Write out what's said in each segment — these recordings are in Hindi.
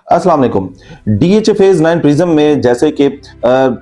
अस्सलाम वालेकुम। डीएच फेज 9 प्रिज्म में जैसे कि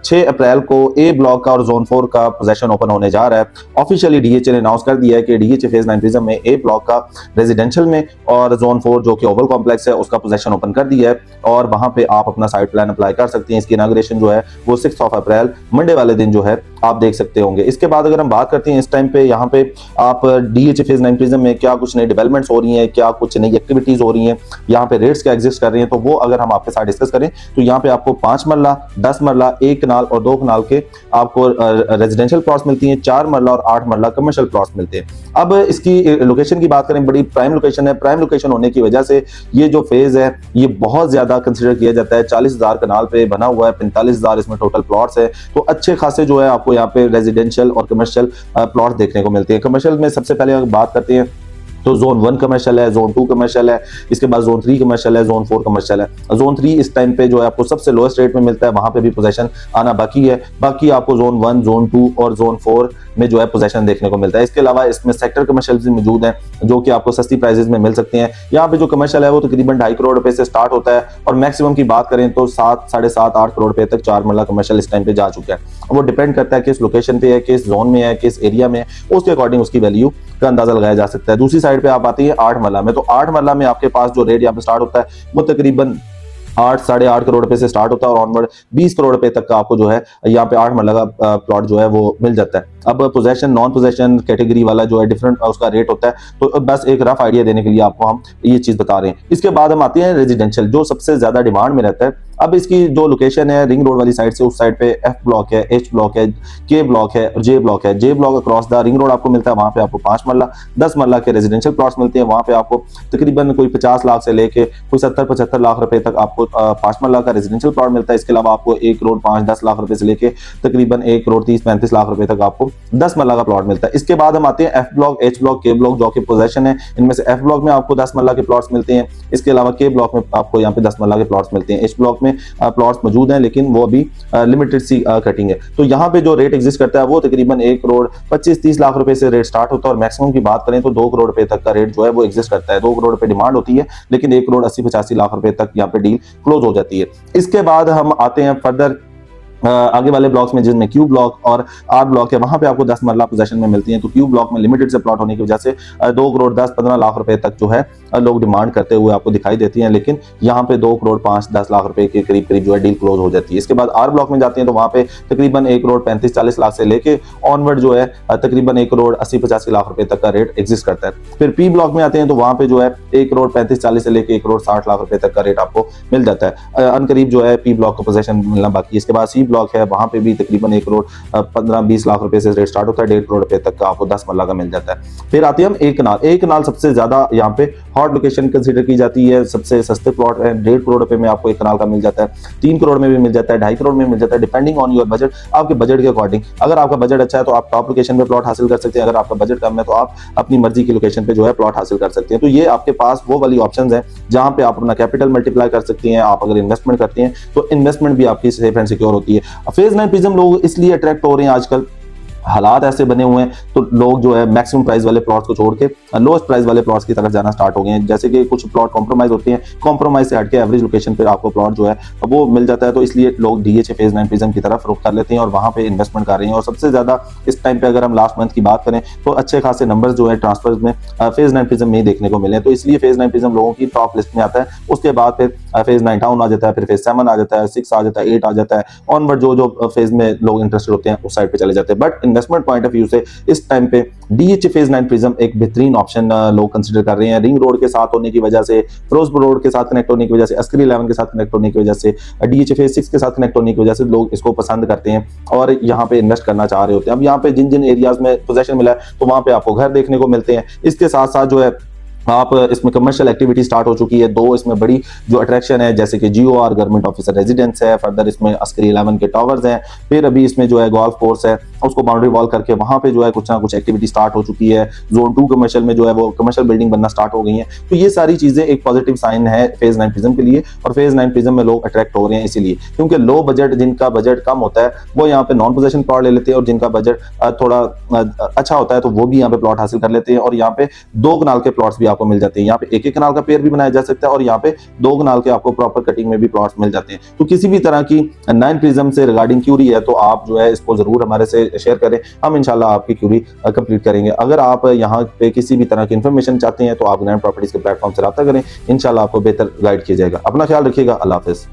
6 अप्रैल को ए ब्लॉक का और जोन 4 का पोजेशन ओपन होने जा रहा है। ऑफिशियली डीएच ने अनाउंस कर दिया है कि डीएच फेज 9 प्रिज्म में ए ब्लॉक का रेजिडेंशियल में और जोन 4 जो कि ओवल कॉम्प्लेक्स है उसका पोजेशन ओपन कर दिया है और वहां पे आप अपना साइट प्लान अप्लाई कर सकते हैं। इसकी इनॉग्रेशन जो है वो 6 अप्रैल मंडे वाले दिन जो है आप देख सकते होंगे। इसके बाद अगर हम बात करते हैं इस टाइम पे यहाँ पे आप डीएच फेज 9 प्रिज्म में क्या कुछ नई डेवलपमेंट्स हो रही हैं, क्या कुछ नई एक्टिविटीज हो रही हैं, यहाँ पे रेट्स क्या एग्जिस्ट कर रही हैं, तो वो अगर हम आपके साथ डिस्कस करें तो यहाँ पे आपको 5 मरला, 10 मरला, 1 कनाल और 2 कनाल के आपको रेजिडेंशियल प्लॉट्स मिलती हैं, 4 मरला और 8 मरला कमर्शियल प्लॉट्स मिलते हैं। अब इसकी लोकेशन की बात करें, बड़ी प्राइम लोकेशन है। प्राइम लोकेशन होने की वजह से ये जो फेज है ये बहुत ज्यादा कंसिडर किया जाता है। 40,000 कनाल पे बना हुआ है, 45,000 इसमें टोटल प्लॉट्स है, तो अच्छे खासे जो है आपको यहाँ पे रेजिडेंशियल और कमर्शियल प्लॉट्स देखने को मिलते हैं। कमर्शियल में सबसे पहले अगर बात करते हैं तो जोन 1 कमर्शियल है, जोन 2 कमर्शियल है, इसके बाद जोन 3 कमर्शियल है, जोन 4 कमर्शियल है। जोन 3 इस टाइम पे जो है आपको सबसे लोएस्ट रेट में मिलता है, वहां पे भी पोजीशन आना बाकी है। बाकी आपको जोन 1, जोन 2 और जोन 4 में जो है पोजीशन देखने को मिलता है। इसके अलावा इसमें सेक्टर कमर्शियल भी मौजूद हैं जो कि आपको सस्ती प्राइसेस में मिल सकते हैं। यहाँ पे जो कमर्शियल है वो तकरीबन 2.5 करोड़ रुपए से स्टार्ट होता है और मैक्सिमम की बात करें तो 7, 7.5, 8 करोड़ रुपए तक 4 मरला कमर्शियल इस टाइम पे जा चुका है। वो डिपेंड करता है किस लोकेशन पे है, किस जोन में है, किस एरिया में, उसके अकॉर्डिंग उसकी वैल्यू का अंदाजा लगाया जा सकता है। दूसरी साइड पे आप आती है 8 मरला में, तो 8 मरला में आपके पास जो रेट यहाँ पे स्टार्ट होता है वो तकरीबन 8, 8.5 करोड़ रुपए से स्टार्ट होता है और ऑनवर्ड 20 करोड़ रुपए तक का आपको जो है यहाँ पे 8 मरला का प्लॉट जो है वो मिल जाता है। अब पोजेशन नॉन पोजेशन कैटेगरी वाला जो है डिफरेंट उसका रेट होता है, तो बस एक रफ आइडिया देने के लिए आपको हम ये चीज बता रहे हैं। इसके बाद हम आते हैं रेजिडेंशियल, जो सबसे ज्यादा डिमांड में रहता है। अब इसकी जो लोकेशन है रिंग रोड वाली साइड से उस साइड पे एफ ब्लॉक है, एच ब्लॉक है, के ब्लॉक है और जे ब्लॉक है। जे block across the ring road आपको मिलता है, वहां पे आपको 5 मरला, 10 मरला के रेजिडेंशियल प्लॉट्स मिलते हैं। वहां पे आपको तकरीबन कोई 50 लाख से लेके कोई 70-75 लाख रुपए तक आपको 5 मरला का रेजिडेंशियल प्लॉट मिलता है। इसके अलावा आपको 1 करोड़ 5-10 लाख रुपए से लेके तकरीबन 1 करोड़ 30-35 लाख रुपए तक आपको 10 मरला का प्लॉट मिलता है। इसके बाद हम आते हैं एफ ब्लॉक, एच ब्लॉक, के ब्लॉक जो कि पोजेशन है। इनमें से एफ ब्लॉक में आपको 10 मरला के प्लॉट्स मिलते हैं। इसके अलावा के ब्लॉक में आपको यहाँ पे 10 मरला के प्लॉट्स मिलते हैं। एच ब्लॉक में प्लॉट्स मौजूद हैं लेकिन वो अभी लिमिटेड सी कटिंग है। तो यहाँ पे जो रेट एग्जिस्ट करता है वो तकरीबन 1 करोड़ 25-30 लाख रुपए से रेट स्टार्ट होता है और मैक्सिमम की बात करें तो 2 करोड़ रुपए तक का रेट जो है वो एग्जिस्ट करता है। 2 करोड़ रुपए डिमांड होती है लेकिन 1 करोड़ 80-85 लाख रुपए तक यहाँ पे डील क्लोज हो जाती है। इसके बाद हम आते हैं फर्दर आगे वाले ब्लॉक्स में, जिसमें क्यू ब्लॉक और आर ब्लॉक है। वहां पे आपको 10 मरला पोजीशन में मिलती हैं। तो क्यू ब्लॉक में लिमिटेड से प्लॉट होने की वजह से 2 करोड़ 10-15 लाख रुपए तक जो है लोग डिमांड करते हुए आपको दिखाई देती हैं, लेकिन यहाँ पे 2 करोड़ 5-10 लाख रुपए के करीब करीब जो है डील क्लोज हो जाती है। इसके बाद आर ब्लॉक में जाते हैं तो वहां पे तकरीबन 1 करोड़ 35-40 लाख से लेके ऑनवर्ड जो है तकरीबन 1 करोड़ 80-85 लाख रुपए तक का रेट एग्जिस्ट करता है। फिर पी ब्लॉक में आते हैं तो वहां पे जो है 1 करोड़ 35-40 से लेके 1 करोड़ 60 लाख रुपए तक का रेट आपको मिल जाता है। अनकरीब जो है पी ब्लॉक को पोजीशन मिलना बाकी है। इसके बाद सी ब्लॉक है, वहां पे भी तकरीबन 1 करोड़ 15-20 लाख रुपए से रेट स्टार्ट होता है, 1.5 करोड़ रुपए तक का आपको 10 मरला का मिल जाता है। फिर आती है हम एक कनाल। एक कनाल सबसे ज्यादा यहाँ पे हॉट लोकेशन कंसीडर की जाती है। सबसे सस्ते प्लॉट है, 1.5 करोड़ रुपए में आपको एक कनाल का मिल जाता है, 3 करोड़ में भी मिल जाता है, 2.5 करोड़ में मिल जाता है, डिपेंडिंग ऑन योर बजट, आपके बजट के अकॉर्डिंग। अगर आपका बजट अच्छा है तो आप टॉप लोकेशन पे प्लॉट हासिल कर सकते हैं। अगर आपका बजट कम है तो आप अपनी मर्जी की लोकेशन पे जो है प्लॉट हासिल कर सकते हैं। तो ये आपके पास वो वाली ऑप्शंस हैं जहां पे आप अपना कैपिटल मल्टीप्लाई कर सकते हैं। आप अगर इन्वेस्टमेंट करते हैं तो इन्वेस्टमेंट भी आपकी सेफ एंड सिक्योर होती है। फेज 9 प्रिज्म लोग इसलिए अट्रैक्ट हो रहे हैं आजकल, हालात ऐसे बने हुए हैं तो लोग जो है मैक्सिमम प्राइस वाले प्लॉट्स को छोड़ के लोएस्ट प्राइस वाले प्लॉट्स की तरफ जाना स्टार्ट हो गए हैं। जैसे कि कुछ प्लॉट कॉम्प्रोमाइज होते हैं, कॉम्प्रोमाइज से हटके एवरेज लोकेशन पे आपको प्लॉट जो है वो मिल जाता है, तो इसलिए लोग डीएच फेज 9 प्रिज्म की तरफ रुख कर लेते हैं और वहां पे इन्वेस्टमेंट कर रहे हैं। और सबसे ज्यादा इस टाइम पे अगर हम लास्ट मंथ की बात करें तो अच्छे खासे नंबर जो है ट्रांसफर में फेज 9 प्रिज्म में ही देखने को मिले, तो इसलिए फेज 9 प्रिज्म लोगों की टॉप लिस्ट में आता है। उसके बाद फिर फेज 9 डाउन आ जाता है, फिर फेज 7 आ जाता है, 6 आ जाता है, 8 आ जाता है, ऑनवर्ड जो फेज में लोग इंटरेस्टेड होते हैं उस साइड पे चले जाते हैं। But investment point of view इस टाइम पे डीएच फेज 9 प्रिज्म एक बेहतरीन ऑप्शन लोग कंसीडर कर रहे हैं। रिंग रोड के साथ होने की वजह से, फिरोजपुर रोड के साथ कनेक्ट होने की वजह से, अस्करी 11 के साथ कनेक्ट होने की वजह से, डीएच फेज 6 के साथ कनेक्ट होने की वजह से लोग इसको पसंद करते हैं और यहाँ पे इन्वेस्ट करना चाह रहे होते हैं। अब यहाँ पे जिन जिन एरियाज में पोजीशन मिला है तो वहां पे आपको घर देखने को मिलते हैं। इसके साथ साथ जो है आप इसमें कमर्शियल एक्टिविटी स्टार्ट हो चुकी है। 2 इसमें बड़ी जो अट्रैक्शन है जैसे कि जीओआर गवर्नमेंट ऑफिसर रेजिडेंस है, फर्दर इसमें अस्करी 11 के टावर्स हैं, फिर अभी इसमें जो है गोल्फ कोर्स है उसको बाउंड्री वॉल करके वहां पे जो है कुछ ना कुछ एक्टिविटी स्टार्ट हो चुकी है। जोन 2 कमर्शियल में जो है वो कमर्शियल बिल्डिंग बनना स्टार्ट हो गई है। तो ये सारी चीजें एक पॉजिटिव साइन है फेज 9 प्रिज्म के लिए, और फेज 9 प्रिज्म में लोग अट्रैक्ट हो रहे हैं इसीलिए, क्योंकि लो बजट, जिनका बजट कम होता है वो यहाँ पे नॉन पोजेशन प्लॉट ले लेते हैं, और जिनका बजट थोड़ा अच्छा होता है तो वो भी यहाँ पे प्लॉट हासिल कर लेते हैं। और यहाँ पे 2 कनाल के प्लॉट्स भी आपको मिल जाते हैं। यहाँ पे 1-1 कनाल का पेयर भी बनाया जा सकता है, और यहाँ पे 2 कनाल के आपको प्रॉपर कटिंग में भी प्लॉट्स मिल जाते हैं। तो किसी भी तरह की 9 प्रिज्म से रिगार्डिंग क्यूरी है तो आप जो है इसको जरूर हमारे से शेयर करें, हम इंशाल्लाह आपकी क्यूरी कंप्लीट करेंगे। अगर आप यहाँ पे किसी भी तरह की इन्फॉर्मेशन चाहते हैं तो आप ग्रैंड प्रॉपर्टीज के प्लेटफॉर्म से राब्ता करें, इंशाल्लाह आपको बेहतर गाइड किया जाएगा। अपना ख्याल रखिएगा। अल्लाह हाफिज।